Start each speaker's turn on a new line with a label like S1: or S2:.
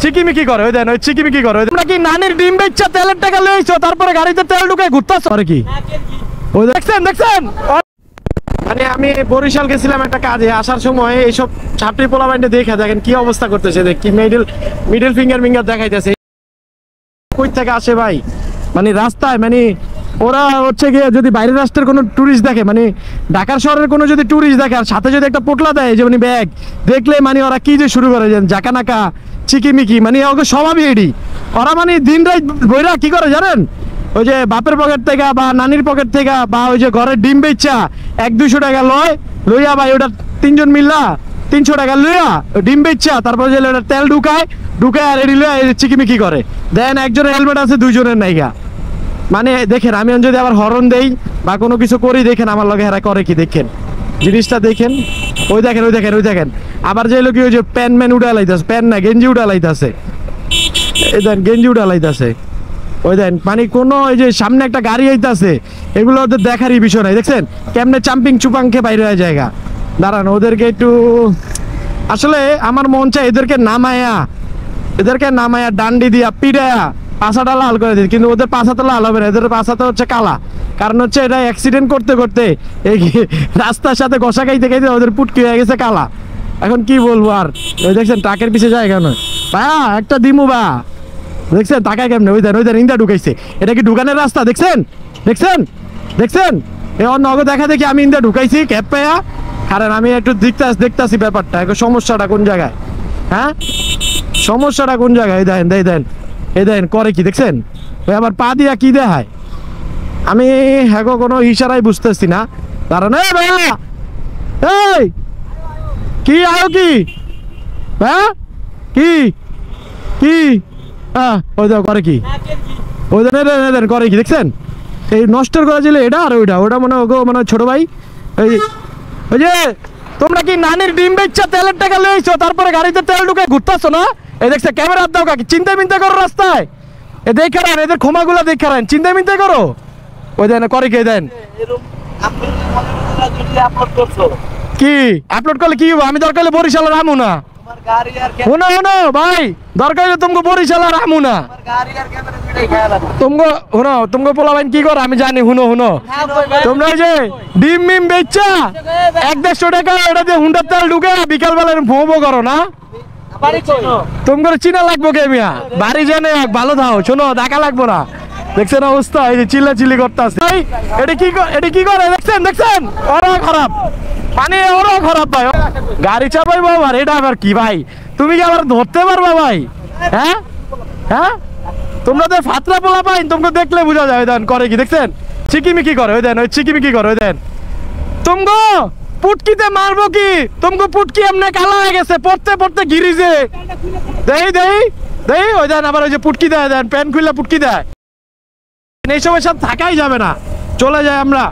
S1: চিকিমিকি করে, ওই দেন ওই চিকিমিকি করে। তোমরা কি নানির ডিম বেচা তেলের টাকা লইছো তারপরে গাড়িতে তেল ঢুকে ঘুরতেছো আর কি? ওই দেখছেন দেখছেন, মানে আমি বরিশাল গেছিলাম একটা কাজে, আসার সময় এইসব ছাপড়ি পোলা বাইন্ডে দেখে দেখেন কি অবস্থা করতেছে, কি মিডল ফিঙ্গার দেখাইতেছে। কই থেকে আসে ভাই, মানে রাস্তায়, মানে ওরা হচ্ছে গিয়ে যদি বাইরের রাষ্ট্রের কোনো ট্যুরিস্ট দেখে, মানে ঢাকার শহরের কোনো যদি ট্যুরিস্ট দেখে আর সাথে যদি একটা পোটলা দেয় যে মানে ব্যাগ দেখলে, মানে ওরা কি যে শুরু করে জাকানাকা চিকিমিকি, মানে ওকে স্বভাবই এডি। ওরা মানে দিন রাত বইরা কি করে জানেন, ওই যে বাপের পকেট থেকে বা নানির পকেট থেকে বা ওই যে ঘরের ডিম বেচা 100-200 টাকা লইয়া ভাই, ওটা তিনজন মিল্লা 300 টাকা লইয়া ডিম বেচা, তারপর যে তেল ঢুকায় আর এডি লইয়া চিকিমিকি করে। দেন একজনের হেলমেট আছে, দুইজনের নাইগা। মানে দেখেন, আমি যদি আবার হরন দেই বা কোনো কিছু করি, দেখেন আমার লগে হেরা করে কি, দেখেন জিনিসটা দেখেন। ওই দেখেন ওই দেখেন ওই দেখেন, আবার যে লোক ওই যে প্যান উঠা লাইতেছে, প্যান না গেঞ্জি উঠা লাইতেছে, এই দেন গেঞ্জি উঠা লাইতেছে। ওই দেন মানে কোনো ওই যে সামনে একটা গাড়ি আইতাছে, এগুলো ওদের দেখারই বিষয় নাই। দেখছেন কেমনে চাম্পিং চুপাং খেয়ে বাইরে হয়ে জায়গা। দাঁড়ান, ওদেরকে একটু আসলে আমার মন চায় এদেরকে নামায়া ডান্ডি দিয়া পিড়ায়া পাছাটা লাল করে দিই, কিন্তু ওদের পাছাতে লাল হবে না, এদের পাছাতে হচ্ছে কালা। কারণ হচ্ছে এটা অ্যাক্সিডেন্ট করতে করতে এই রাস্তার সাথে ঘষা খাইতে খাইতে ওদের পুটকি হয়ে গেছে কালা। এখন কি বলবো আর, ওই দেখছেন ট্রাকের পিছিয়ে যায় কেন ভাইয়া, একটা দিমু বা দেখছেন টাকা কেমনে, ওই দেন ইন্দা ঢুকাইছে। এটা কি ঢুকানোর রাস্তা? দেখছেন দেখছেন দেখছেন, এ অন্য দেখা দেখি আমি ইন্দা ঢুকাইছি ক্যাব পাইয়া। কারণ আমি একটু দেখতাছি ব্যাপারটা, সমস্যাটা কোন জায়গায়, হ্যাঁ সমস্যাটা কোন জায়গায়। এই দেন করে কি দেখছেন, ওই আবার পা দিয়া কি দেখায়, আমি হ্যাঁ কোনো ইশারাই বুঝতেছি না। কারণ এই ভাইয়া, এই কি আয়ো কি হ্যাঁ কি কি হ্যাঁ, ওই দেখ করে কি, ওই দেন করে কি দেখছেন। এই নষ্ট করা ছিল এটা আর ওটা মনে ওগো মানে ছোট ভাই। ওই যে তোমরা কি নানির ডিম বেচা তেলের টাকা লইছো তারপরে গাড়িতে তেল ঢুকে ঘুরতেছো না? এই দেখছে ক্যামেরা দাও কাকি, চিন্তা মিন্তা করো রাস্তায়, এ দেখে রান, এদের ক্ষমাগুলো দেখে রান, চিন্তা মিন্তা করো। ওই দেন করে কি দেন কি আপলোড করলে কি হবে, আমি দরকার হলে বরিশাল রামু না, শুনো শুনো ভাই, দরকার হলে তুমি বরিশাল রামু না, তুমি পোলা বাইন কি করো আমি জানি। শুনো তোমরা যে ডিম মিম বেচা 100-150 টাকা এটা দিয়ে হুন্ডার তেল ঢুকে বিকাল বেলা ভোবো করো না, তোমার চিনা লাগবো কে মিয়া, বাড়ি জানে ভালো থাও, শোনো দেখা লাগবো না। দেখছেন অবস্থা, এই যে চিল্লাচিল্লি করতেছে, এটা কি করে দেখছেন ওরা খারাপ, মানে ওরা খারাপ ভাই, গাড়ি চাপাই বাবা, এটা আবার কি ভাই, তুমি কি আবার ধরতে পারবা ভাই? হ্যাঁ হ্যাঁ, তোমরা তো ফাতরা পোলা পাই, তোমাকে দেখলে বোঝা যায়। দেন করে কি দেখছেন, চিকিমিকি করে, ওই দেন ওই চিকিমিকি করে। ওই দেন তুমগো পুটকিতে মারবো কি, তুমগো পুটকি এমনি কালা হয়ে গেছে পড়তে পড়তে গিরিজে, দেই ওই দেন আবার ওই যে পুটকি দেয়, দেন প্যান খুললে পুটকি দেয়। এই সময় সব থাকাই যাবে না, চলে যায় আমরা।